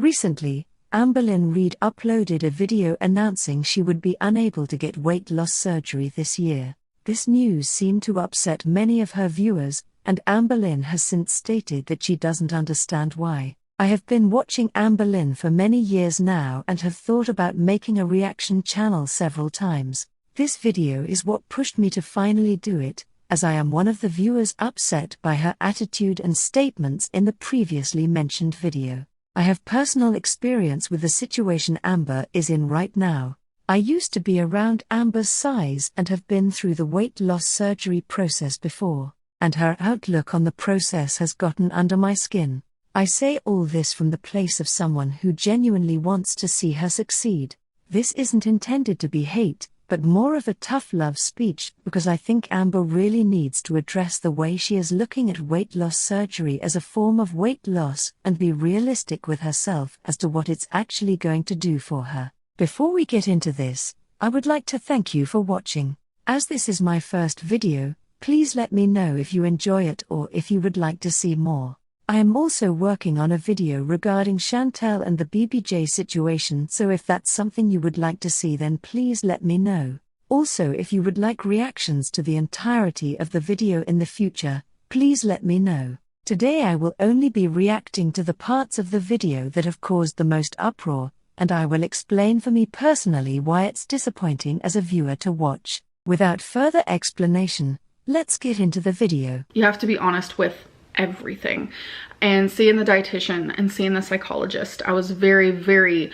Recently, Amberlynn Reid uploaded a video announcing she would be unable to get weight loss surgery this year. This news seemed to upset many of her viewers, and Amberlynn has since stated that she doesn't understand why. I have been watching Amberlynn for many years now and have thought about making a reaction channel several times. This video is what pushed me to finally do it, as I am one of the viewers upset by her attitude and statements in the previously mentioned video. I have personal experience with the situation Amber is in right now. I used to be around Amber's size and have been through the weight loss surgery process before, and her outlook on the process has gotten under my skin. I say all this from the place of someone who genuinely wants to see her succeed. This isn't intended to be hate, but more of a tough love speech, because I think Amber really needs to address the way she is looking at weight loss surgery as a form of weight loss and be realistic with herself as to what it's actually going to do for her. Before we get into this, I would like to thank you for watching. As this is my first video, please let me know if you enjoy it or if you would like to see more. I am also working on a video regarding Chantel and the BBJ situation, so if that's something you would like to see, then please let me know. Also, if you would like reactions to the entirety of the video in the future, please let me know. Today I will only be reacting to the parts of the video that have caused the most uproar, and I will explain for me personally why it's disappointing as a viewer to watch. Without further explanation, let's get into the video. You have to be honest with everything. And seeing the dietitian and seeing the psychologist, I was very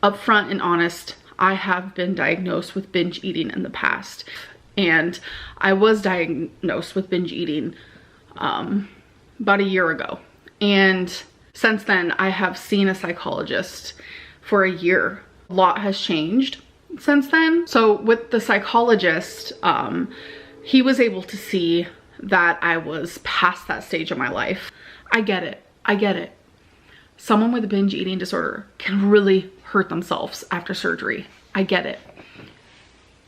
upfront and honest. I have been diagnosed with binge eating in the past, and I was diagnosed with binge eating about a year ago, and since then I have seen a psychologist for a year. A lot has changed since then. So with the psychologist, he was able to see that I was past that stage of my life. I get it. Someone with a binge eating disorder can really hurt themselves after surgery. I get it.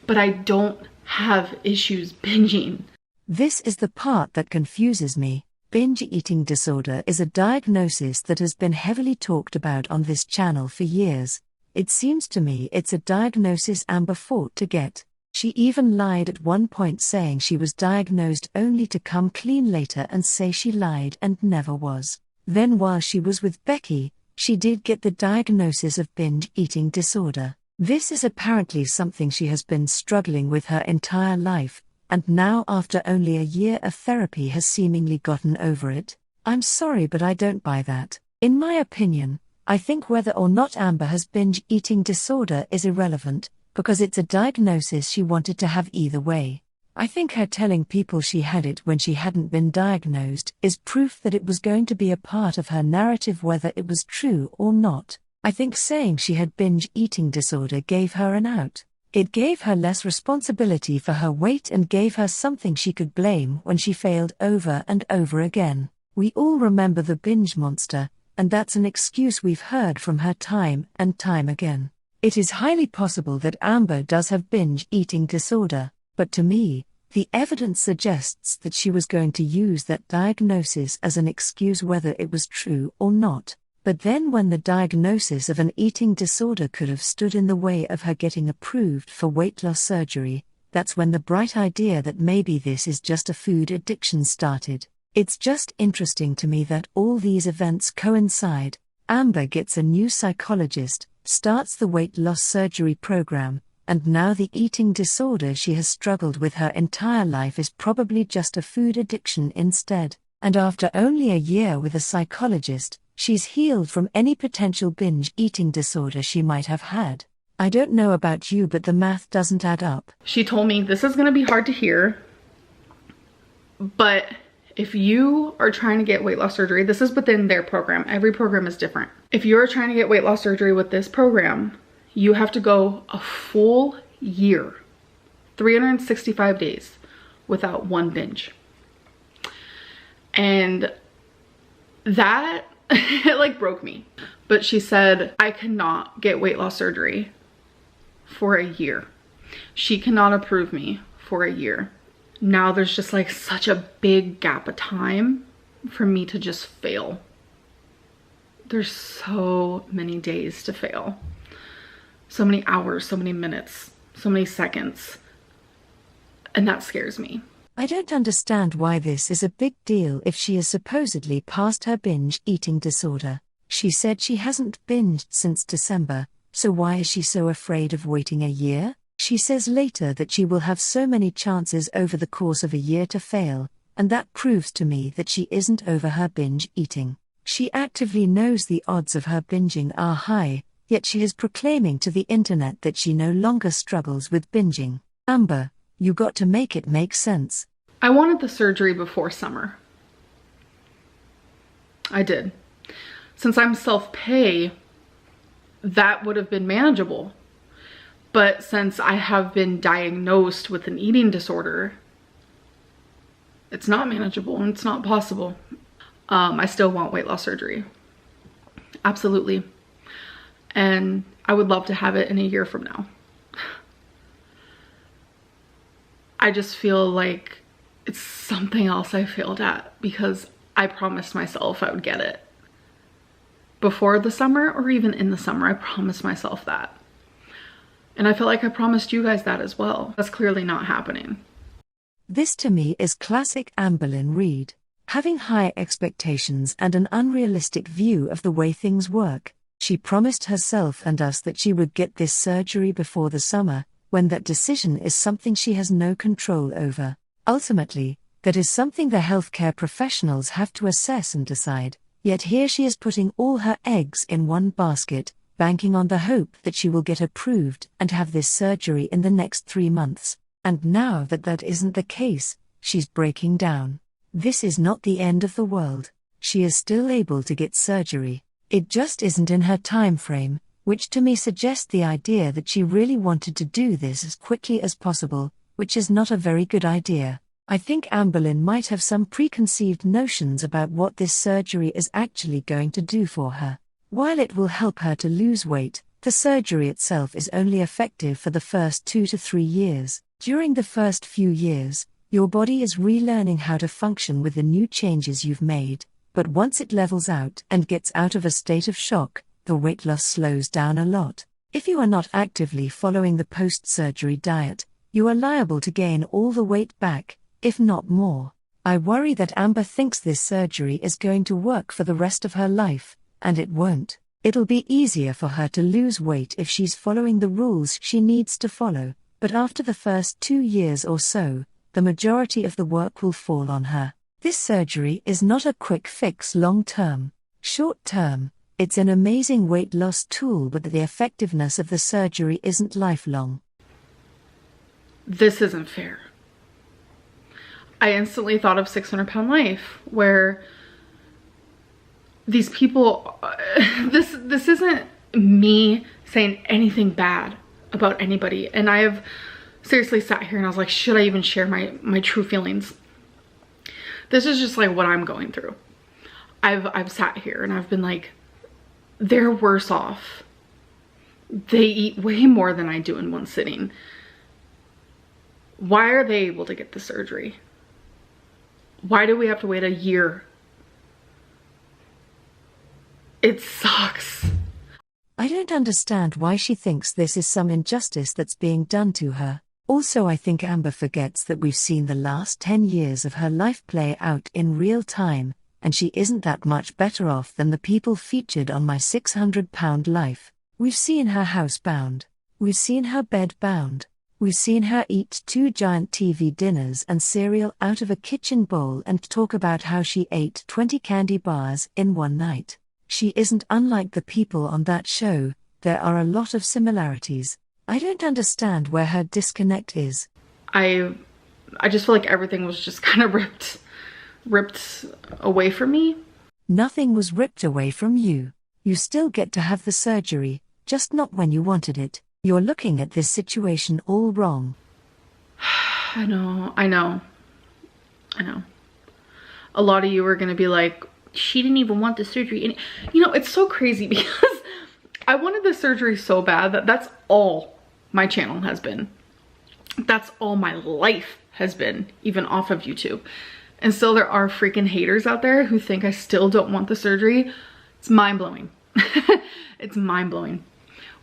But I don't have issues binging. This is the part that confuses me. Binge eating disorder is a diagnosis that has been heavily talked about on this channel for years. It seems to me it's a diagnosis Amber fought to get. She even lied at one point, saying she was diagnosed only to come clean later and say she lied and never was. Then while she was with Becky, she did get the diagnosis of binge eating disorder. This is apparently something she has been struggling with her entire life, and now after only a year of therapy has seemingly gotten over it. I'm sorry, but I don't buy that. In my opinion, I think whether or not Amber has binge eating disorder is irrelevant, because it's a diagnosis she wanted to have either way. I think her telling people she had it when she hadn't been diagnosed is proof that it was going to be a part of her narrative whether it was true or not. I think saying she had binge eating disorder gave her an out. It gave her less responsibility for her weight and gave her something she could blame when she failed over and over again. We all remember the binge monster, and that's an excuse we've heard from her time and time again. It is highly possible that Amber does have binge eating disorder, but to me, the evidence suggests that she was going to use that diagnosis as an excuse whether it was true or not. But then when the diagnosis of an eating disorder could have stood in the way of her getting approved for weight loss surgery, that's when the bright idea that maybe this is just a food addiction started. It's just interesting to me that all these events coincide. Amber gets a new psychologist, starts the weight loss surgery program, and now the eating disorder she has struggled with her entire life is probably just a food addiction instead. And after only a year with a psychologist, she's healed from any potential binge eating disorder she might have had. I don't know about you, but the math doesn't add up. She told me, this is going to be hard to hear, but if you are trying to get weight loss surgery, this is within their program. Every program is different. If you're trying to get weight loss surgery with this program, you have to go a full year, 365 days, without one binge. And that it like broke me. But she said, I cannot get weight loss surgery for a year. She cannot approve me for a year. Now there's just like such a big gap of time for me to just fail. there's so many days to fail. So many hours, so many minutes, so many seconds. And that scares me. I don't understand why this is a big deal if she is supposedly past her binge eating disorder. She said she hasn't binged since December, so why is she so afraid of waiting a year? She says later that she will have so many chances over the course of a year to fail, and that proves to me that she isn't over her binge eating. She actively knows the odds of her binging are high, yet she is proclaiming to the internet that she no longer struggles with binging. Amber, you got to make it make sense. I wanted the surgery before summer. I did. Since I'm self-pay, that would have been manageable. But since I have been diagnosed with an eating disorder, it's not manageable and it's not possible. I still want weight loss surgery. Absolutely. And I would love to have it in a year from now. I just feel like it's something else I failed at because I promised myself I would get it before the summer or even in the summer. I promised myself that. And I feel like I promised you guys that as well. That's clearly not happening. This to me is classic Amberlynn Reid, having high expectations and an unrealistic view of the way things work. She promised herself and us that she would get this surgery before the summer, when that decision is something she has no control over. Ultimately, that is something the healthcare professionals have to assess and decide. Yet here she is putting all her eggs in one basket, banking on the hope that she will get approved and have this surgery in the next 3 months. And now that that isn't the case, she's breaking down. This is not the end of the world. She is still able to get surgery. It just isn't in her time frame, which to me suggests the idea that she really wanted to do this as quickly as possible, which is not a very good idea. I think Amberlynn might have some preconceived notions about what this surgery is actually going to do for her. While it will help her to lose weight, the surgery itself is only effective for the first 2 to 3 years. During the first few years, your body is relearning how to function with the new changes you've made, but once it levels out and gets out of a state of shock, the weight loss slows down a lot. If you are not actively following the post-surgery diet, you are liable to gain all the weight back, if not more. I worry that Amber thinks this surgery is going to work for the rest of her life, and it won't. It'll be easier for her to lose weight if she's following the rules she needs to follow, but after the first 2 years or so, the majority of the work will fall on her. This surgery is not a quick fix long-term. Short-term, it's an amazing weight loss tool, but the effectiveness of the surgery isn't lifelong. This isn't fair. I instantly thought of 600 Pound Life, where these people, this isn't me saying anything bad about anybody. And I have seriously sat here and I was like, should I even share my true feelings? This is just like what I'm going through. I've sat here and I've been like, they're worse off. They eat way more than I do in one sitting. Why are they able to get the surgery? Why do we have to wait a year? It sucks. I don't understand why she thinks this is some injustice that's being done to her. Also, I think Amber forgets that we've seen the last 10 years of her life play out in real time, and she isn't that much better off than the people featured on My 600 Pound Life. We've seen her house bound. We've seen her bed bound. We've seen her eat 2 giant TV dinners and cereal out of a kitchen bowl and talk about how she ate 20 candy bars in one night. She isn't unlike the people on that show. There are a lot of similarities. I don't understand where her disconnect is. I just feel like everything was just kind of ripped away from me. Nothing was ripped away from you. You still get to have the surgery, just not when you wanted it. You're looking at this situation all wrong. I know. A lot of you are gonna be like, she didn't even want the surgery. And you know, it's so crazy because I wanted the surgery so bad that that's all my channel has been. That's all my life has been, even off of YouTube. And still there are freaking haters out there who think I still don't want the surgery. It's mind-blowing. It's mind-blowing.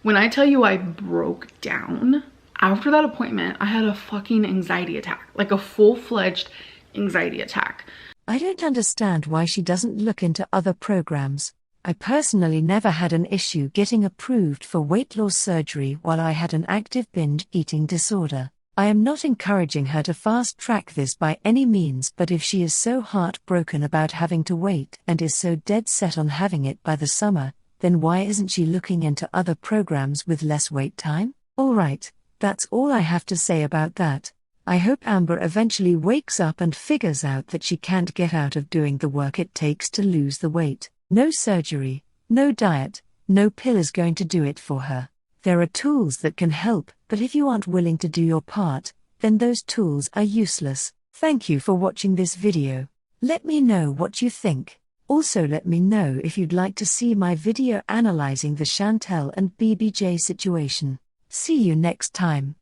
When I tell you I broke down, after that appointment, I had a fucking anxiety attack, like a full-fledged anxiety attack. I don't understand why she doesn't look into other programs. I personally never had an issue getting approved for weight loss surgery while I had an active binge eating disorder. I am not encouraging her to fast track this by any means, but if she is so heartbroken about having to wait and is so dead set on having it by the summer, then why isn't she looking into other programs with less wait time? Alright, that's all I have to say about that. I hope Amber eventually wakes up and figures out that she can't get out of doing the work it takes to lose the weight. No surgery, no diet, no pill is going to do it for her. There are tools that can help, but if you aren't willing to do your part, then those tools are useless. Thank you for watching this video. Let me know what you think. Also let me know if you'd like to see my video analyzing the Chantel and BBJ situation. See you next time.